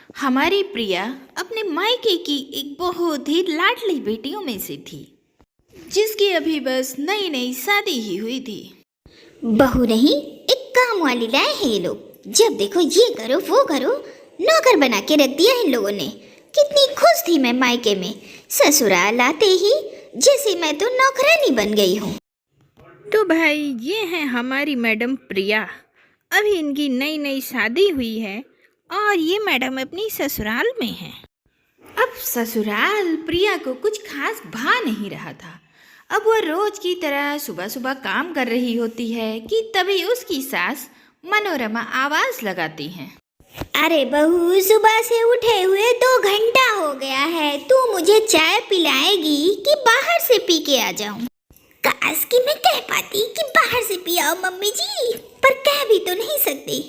हमारी प्रिया अपने मायके की एक बहुत ही लाडली बेटियों में से थी, जिसकी अभी बस नई नई शादी ही हुई थी। बहू नहीं, एक काम वाली लाए हैं ये लोग। जब देखो ये करो वो करो, नौकर बना के रख दिया इन लोगों ने। कितनी खुश थी मैं मायके में, ससुराल आते ही जैसे मैं तो नौकरानी बन गई हूँ। तो भाई ये है हमारी मैडम प्रिया। अभी इनकी नई नई शादी हुई है और ये मैडम अपनी ससुराल में है। अब ससुराल प्रिया को कुछ खास भा नहीं रहा था। अब वह रोज की तरह सुबह सुबह काम कर रही होती है कि तभी उसकी सास मनोरमा आवाज लगाती हैं। अरे बहू, सुबह से उठे हुए 2 घंटा हो गया है, तू मुझे चाय पिलाएगी कि बाहर से पी के आ जाऊं? काश कि मैं कह पाती कि बाहर से पी आओ मम्मी जी, पर कह भी तो नहीं सकती।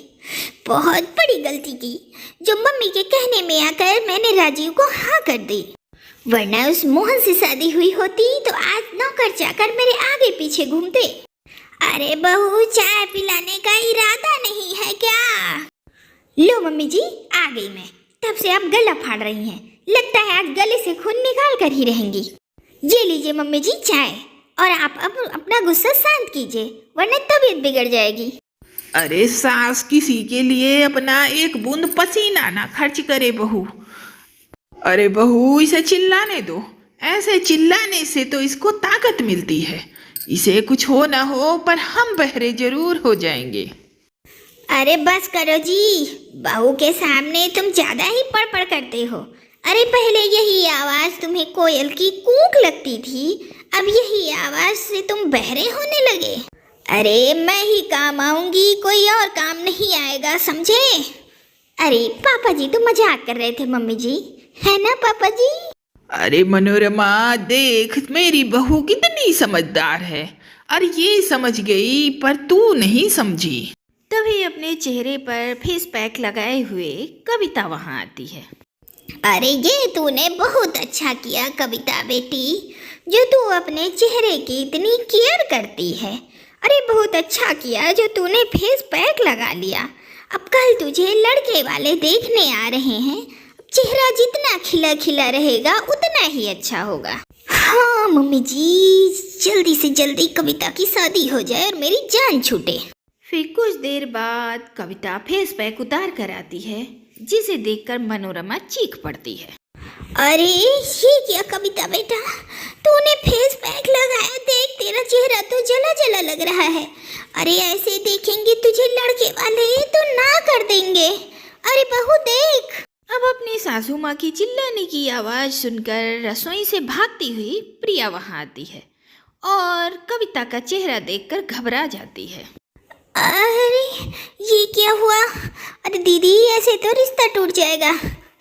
बहुत बड़ी गलती की जो मम्मी के कहने में आकर मैंने राजीव को हाँ कर दी, वरना उस मोहन से शादी हुई होती तो आज नौकर चाकर मेरे आगे पीछे घूमते। अरे बहू, चाय पिलाने का इरादा नहीं है क्या? लो मम्मी जी, आ गई मैं। तब से आप गला फाड़ रही हैं, लगता है आज गले से खून निकाल कर ही रहेंगी। ये लीजिए मम्मी जी चाय, और आप अब अपना गुस्सा शांत कीजिए, वरना तबीयत बिगड़ जाएगी। अरे सास किसी के लिए अपना एक बूंद पसीना ना खर्च करे बहू। अरे बहू, इसे चिल्लाने दो। ऐसे चिल्लाने से तो इसको ताकत मिलती है। इसे कुछ हो ना हो पर हम बहरे जरूर हो जाएंगे। अरे बस करो जी, बहू के सामने तुम ज्यादा ही पड़ करते हो। अरे पहले यही आवाज तुम्हें कोयल की कूक लगती थी, अब यही आवाज से तुम बहरे होने लगे। अरे मैं ही काम आऊंगी, कोई और काम नहीं आएगा, समझे? अरे पापा जी तो मजाक कर रहे थे मम्मी जी, है ना पापा जी? अरे मनोरमा, देख मेरी बहू कितनी समझदार है। अरे ये समझ गई पर तू नहीं समझी। तभी अपने चेहरे पर फेस पैक लगाए हुए कविता वहां आती है। अरे ये तूने बहुत अच्छा किया कविता बेटी, जो तू अपने चेहरे की इतनी केयर करती है। अरे बहुत अच्छा किया जो तूने फेस पैक लगा लिया। अब कल तुझे लड़के वाले देखने आ रहे हैं, चेहरा जितना खिला खिला रहेगा उतना ही अच्छा होगा। हाँ मम्मी जी, जल्दी से जल्दी कविता की शादी हो जाए और मेरी जान छूटे। फिर कुछ देर बाद कविता फेस पैक उतार कर आती है, जिसे देखकर मनोरमा चीख पड़ती है। अरे ये क्या कविता बेटा, तूने फेस पैक लगाया, देख तेरा चेहरा तो जला जला लग रहा है। अरे ऐसे देखेंगे तुझे लड़के वाले तो ना कर देंगे। अरे बहू देख। अब अपनी सासू माँ की चिल्लाने की आवाज सुनकर रसोई से भागती हुई प्रिया वहां आती है और कविता का चेहरा देखकर घबरा जाती है। अरे ये क्या हुआ? अरे दीदी, ऐसे तो रिश्ता टूट जाएगा।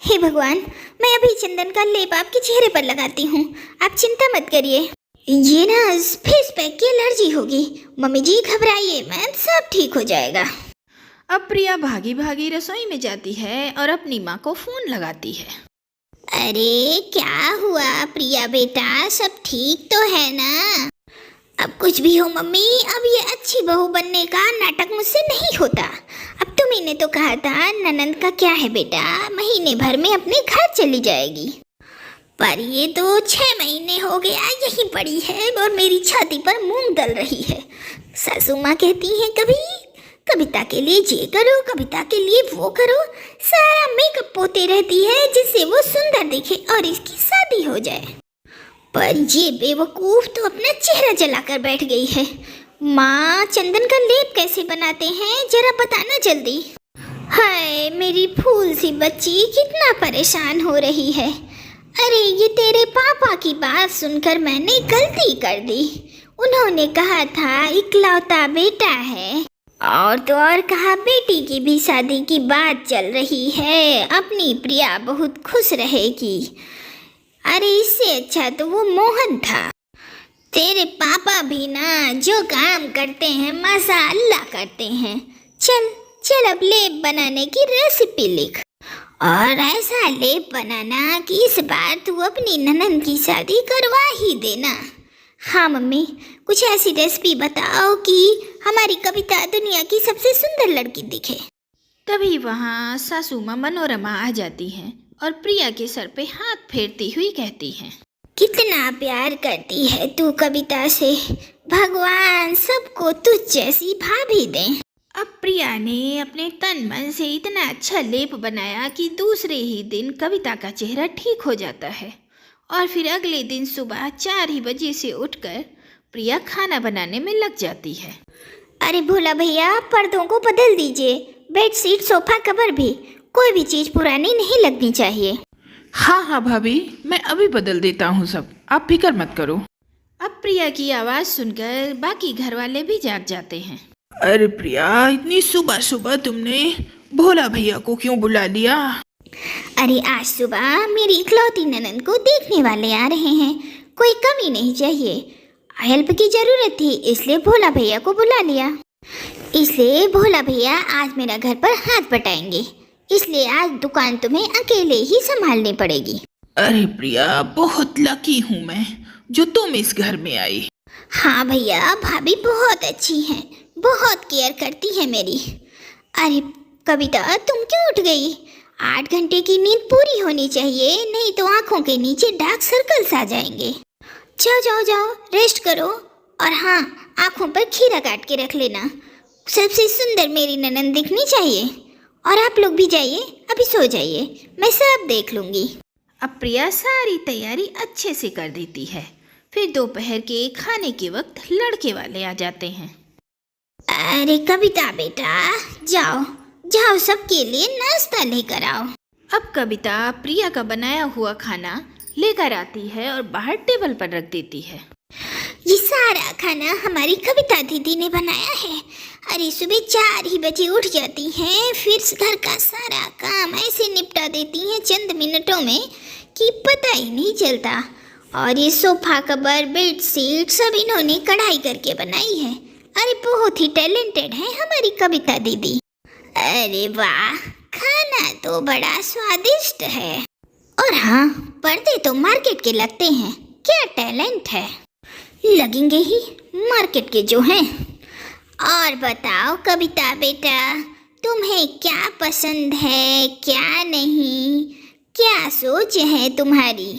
हे भगवान, मैं अभी चंदन का लेप आपके चेहरे पर लगाती हूँ, आप चिंता मत करिए। ये ना फेस पैक की एलर्जी होगी। मम्मी जी घबराइए मत, सब ठीक हो जाएगा। अब प्रिया भागी भागी रसोई में जाती है और अपनी माँ को फोन लगाती है। अरे क्या हुआ प्रिया बेटा, सब ठीक तो है ना? अब कुछ भी हो मम्मी, अब ये अच्छी बहू बनने का नाटक मुझसे नहीं होता। अब तुम्ही ने तो कहा था ननंद का क्या है बेटा, महीने भर में अपने घर चली जाएगी, पर ये तो 6 महीने हो गया यहीं पड़ी है और मेरी छाती पर मूंग दल रही है। सासू माँ कहती हैं कभी कविता के लिए ये करो, कविता के लिए वो करो, सारा मेकअप पोते रहती है जिससे वो सुंदर दिखे और इसकी शादी हो जाए। पर ये बेवकूफ तो अपना चेहरा जलाकर बैठ गई है। माँ, चंदन का लेप कैसे बनाते हैं जरा बताना जल्दी। हाय मेरी फूल सी बच्ची कितना परेशान हो रही है। अरे ये तेरे पापा की बात सुनकर मैंने गलती कर दी। उन्होंने कहा था इकलौता बेटा है, और तो और कहा बेटी की भी शादी की बात चल रही है, अपनी प्रिया बहुत खुश रहेगी। अरे इससे अच्छा तो वो मोहन था। तेरे पापा भी ना जो काम करते हैं माशाअल्लाह करते हैं। चल चल अब लेप बनाने की रेसिपी लिख, और ऐसा लेप बनाना कि इस बार तू अपनी ननंद की शादी करवा ही देना। हाँ मम्मी, कुछ ऐसी रेसिपी बताओ कि हमारी कविता दुनिया की सबसे सुंदर लड़की दिखे। तभी वहाँ सासू माँ मनोरमा आ जाती हैं और प्रिया के सर पे हाथ फेरती हुई कहती हैं, कितना प्यार करती है तू कविता से, भगवान सबको तुझ जैसी भाभी दे। अब प्रिया ने अपने तन मन से इतना अच्छा लेप बनाया कि दूसरे ही दिन कविता का चेहरा ठीक हो जाता है और फिर अगले दिन सुबह 4 ही बजे से उठकर प्रिया खाना बनाने में लग जाती है। अरे भोला भैया, पर्दों को बदल दीजिए, बेडशीट, सोफा कवर भी, कोई भी चीज पुरानी नहीं लगनी चाहिए। हाँ हाँ भाभी, मैं अभी बदल देता हूँ सब, आप फिक्र मत करो। अब प्रिया की आवाज़ सुनकर बाकी घर वाले भी जाग जाते हैं। अरे प्रिया, इतनी सुबह सुबह तुमने भोला भैया को क्यों बुला लिया? अरे आज सुबह मेरी इकलौती ननद को देखने वाले आ रहे हैं, कोई कमी नहीं चाहिए, हेल्प की जरूरत थी, इसलिए भोला भैया को बुला लिया। इसलिए भोला भैया आज मेरा घर पर हाथ बटाएंगे, इसलिए आज दुकान तुम्हें अकेले ही संभालनी पड़ेगी। अरे प्रिया, बहुत लकी हूँ मैं जो तुम इस घर में आई। हाँ भैया, भाभी बहुत अच्छी हैं, बहुत केयर करती है मेरी। अरे कविता, तुम क्यों उठ गई? 8 घंटे की नींद पूरी होनी चाहिए, नहीं तो आंखों के नीचे डार्क सर्कल्स आ जाएंगे। जाओ जाओ जाओ, रेस्ट करो, और हाँ, आंखों पर खीरा काट के रख लेना, सबसे सुंदर मेरी ननद दिखनी चाहिए। और आप लोग भी जाइए, अभी सो जाइए, मैं सब देख लूँगी। अब प्रिया सारी तैयारी अच्छे से कर देती है। फिर दोपहर के खाने के वक्त लड़के वाले आ जाते हैं। अरे कविता बेटा, जाओ जाओ, सबके लिए नाश्ता लेकर आओ। अब कविता प्रिया का बनाया हुआ खाना लेकर आती है और बाहर टेबल पर रख देती है। ये सारा खाना हमारी कविता दीदी ने बनाया है। अरे सुबह 4 ही बजे उठ जाती हैं, फिर घर का सारा काम ऐसे निपटा देती हैं चंद मिनटों में कि पता ही नहीं चलता। और ये सोफा कवर, बेडशीट सब इन्होंने कढ़ाई करके बनाई है। अरे बहुत ही टैलेंटेड है हमारी कविता दीदी। अरे वाह, खाना तो बड़ा स्वादिष्ट है। और हाँ, पर्दे तो मार्केट के लगते हैं, क्या टैलेंट है। लगेंगे ही, मार्केट के जो हैं। और बताओ कविता बेटा, तुम्हें क्या पसंद है, क्या नहीं, क्या सोच है तुम्हारी?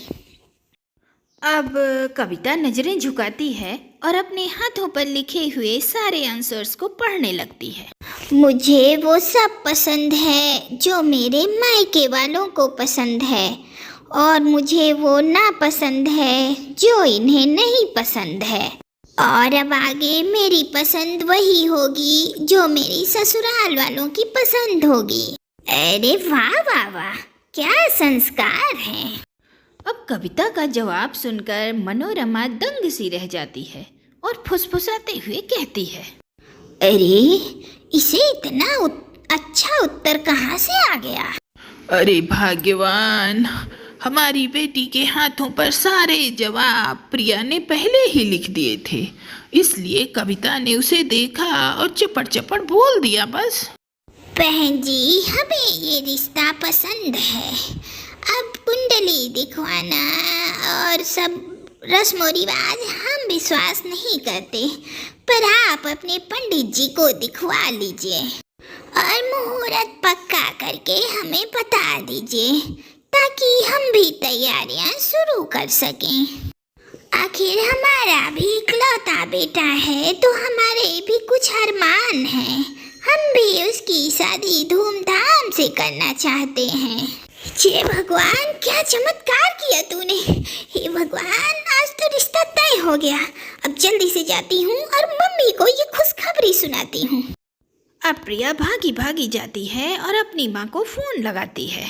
अब कविता नजरें झुकाती है और अपने हाथों पर लिखे हुए सारे आंसर्स को पढ़ने लगती है। मुझे वो सब पसंद है जो मेरे मायके वालों को पसंद है, और मुझे वो नापसंद है जो इन्हें नहीं पसंद है। और अब आगे मेरी पसंद वही होगी जो मेरी ससुराल वालों की पसंद होगी। अरे वाह वाह वाह, क्या संस्कार हैं। अब कविता का जवाब सुनकर मनोरमा दंग सी रह जाती है और फुसफुसाते हुए कहती है, अरे इसे इतना अच्छा उत्तर कहाँ से आ गया? अरे भाग्यवान, हमारी बेटी के हाथों पर सारे जवाब प्रिया ने पहले ही लिख दिए थे, इसलिए कविता ने उसे देखा और चपड़ चपड़ बोल दिया बस। बहन जी, हमें ये रिश्ता पसंद है। अब कुंडली दिखवाना और सब रस्म रिवाज हम विश्वास नहीं करते, पर आप अपने पंडित जी को दिखवा लीजिए और मुहूर्त पक्का करके हमें बता दीजिए, ताकि हम भी तैयारियां शुरू कर सकें। आखिर हमारा भी इकलौता बेटा है, तो हमारे भी कुछ अरमान हैं, हम भी उसकी शादी धूमधाम से करना चाहते हैं। जय भगवान, क्या चमत्कार किया तूने। हे भगवान, आज तो रिश्ता तय हो गया। अब जल्दी से जाती हूँ और मम्मी को ये खुशखबरी सुनाती हूँ। अब प्रिया भागी भागी जाती है और अपनी माँ को फोन लगाती है।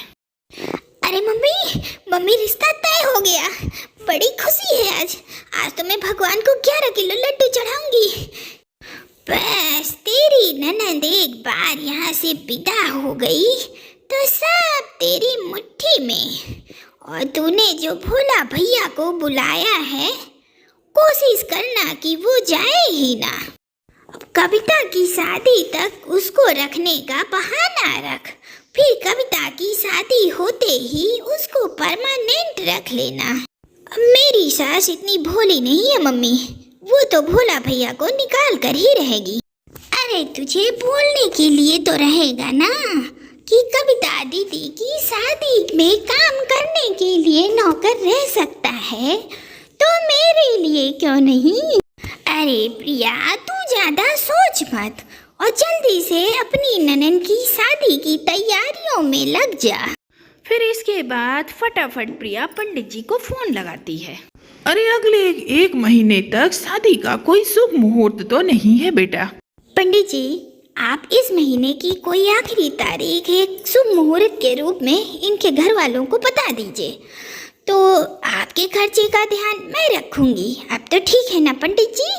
अरे मम्मी, मम्मी रिश्ता तय हो गया, बड़ी खुशी है आज। आज तो मैं भगवान को 11 किलो लड्डू चढ़ाऊंगी। बस तेरी ननद एक बार यहाँ से विदा हो गई तो सब तेरी मुट्ठी में। और तूने जो भोला भैया को बुलाया है, कोशिश करना कि वो जाए ही ना। अब कविता की शादी तक उसको रखने का बहाना रख, फिर कविता की शादी होते ही उसको परमानेंट रख लेना। अब मेरी सास इतनी भोली नहीं है मम्मी, वो तो भोला भैया को निकाल कर ही रहेगी। अरे तुझे बोलने के लिए तो रहेगा ना, कि कविता दीदी की शादी में काम करने के लिए नौकर रह सकता है, तो मेरे लिए क्यों नहीं? अरे प्रिया, तू ज्यादा सोच मत और जल्दी से अपनी ननन की शादी की तैयारियों में लग जा। फिर इसके बाद फटाफट प्रिया पंडित जी को फोन लगाती है। अरे अगले 1 महीने तक शादी का कोई शुभ मुहूर्त तो नहीं है बेटा। पंडित जी, आप इस महीने की कोई आखिरी तारीख एक शुभ मुहूर्त के रूप में इनके घर वालों को बता दीजिए, तो आपके खर्चे का ध्यान मैं रखूंगी। अब तो ठीक है ना पंडित जी?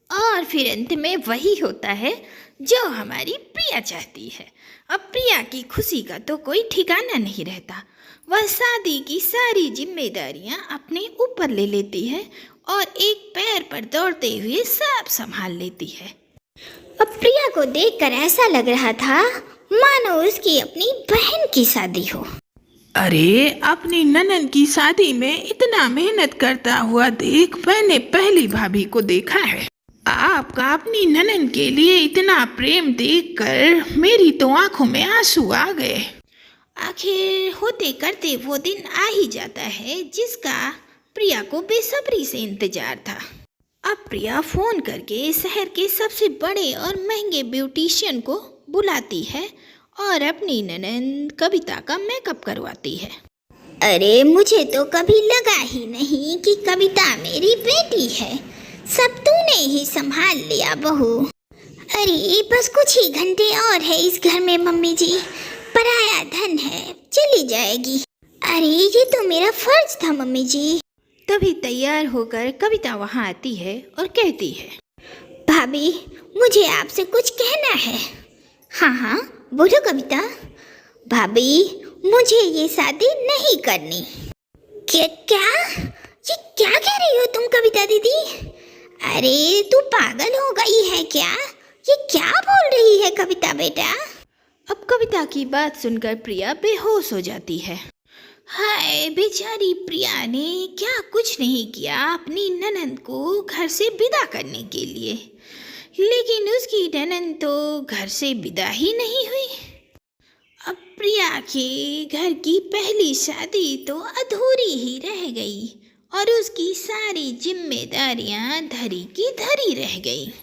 और फिर अंत में वही होता है जो हमारी प्रिया चाहती है। अब प्रिया की खुशी का तो कोई ठिकाना नहीं रहता। वह शादी की सारी जिम्मेदारियां अपने ऊपर ले लेती है और एक पैर पर दौड़ते हुए सब संभाल लेती है। अब प्रिया को देखकर ऐसा लग रहा था मानो उसकी अपनी बहन की शादी हो। अरे अपनी ननन की शादी में इतना मेहनत करता हुआ देख मैंने पहली भाभी को देखा है। आपका अपनी ननन के लिए इतना प्रेम देखकर मेरी तो आंखों में आंसू आ गए। आखिर होते करते वो दिन आ ही जाता है जिसका प्रिया को बेसब्री से इंतजार था। अब प्रिया फोन करके शहर के सबसे बड़े और महंगे ब्यूटिशियन को बुलाती है और अपनी ननन कविता का मेकअप करवाती है। अरे मुझे तो कभी लगा ही नहीं कि कविता मेरी बेटी है। सब तूने ही संभाल लिया बहू। अरे बस कुछ ही घंटे और है इस घर में मम्मी जी, पराया धन है, चली जाएगी। अरे ये तो मेरा फर्ज था मम्मी जी। तभी तैयार होकर कविता वहाँ आती है और कहती है, भाभी मुझे आपसे कुछ कहना है। हाँ हाँ बोलो कविता। भाभी मुझे ये शादी नहीं करनी। क्या ये क्या कह रही हो तुम कविता दीदी? अरे तू पागल हो गई है क्या? ये क्या बोल रही है कविता बेटा? अब कविता की बात सुनकर प्रिया बेहोश हो जाती है। हाय बेचारी प्रिया ने क्या कुछ नहीं किया अपनी ननंद को घर से विदा करने के लिए, लेकिन उसकी ननंद तो घर से विदा ही नहीं हुई। अब प्रिया के घर की पहली शादी तो अधूरी ही रह गई और उसकी सारी जिम्मेदारियां धरी की धरी रह गई।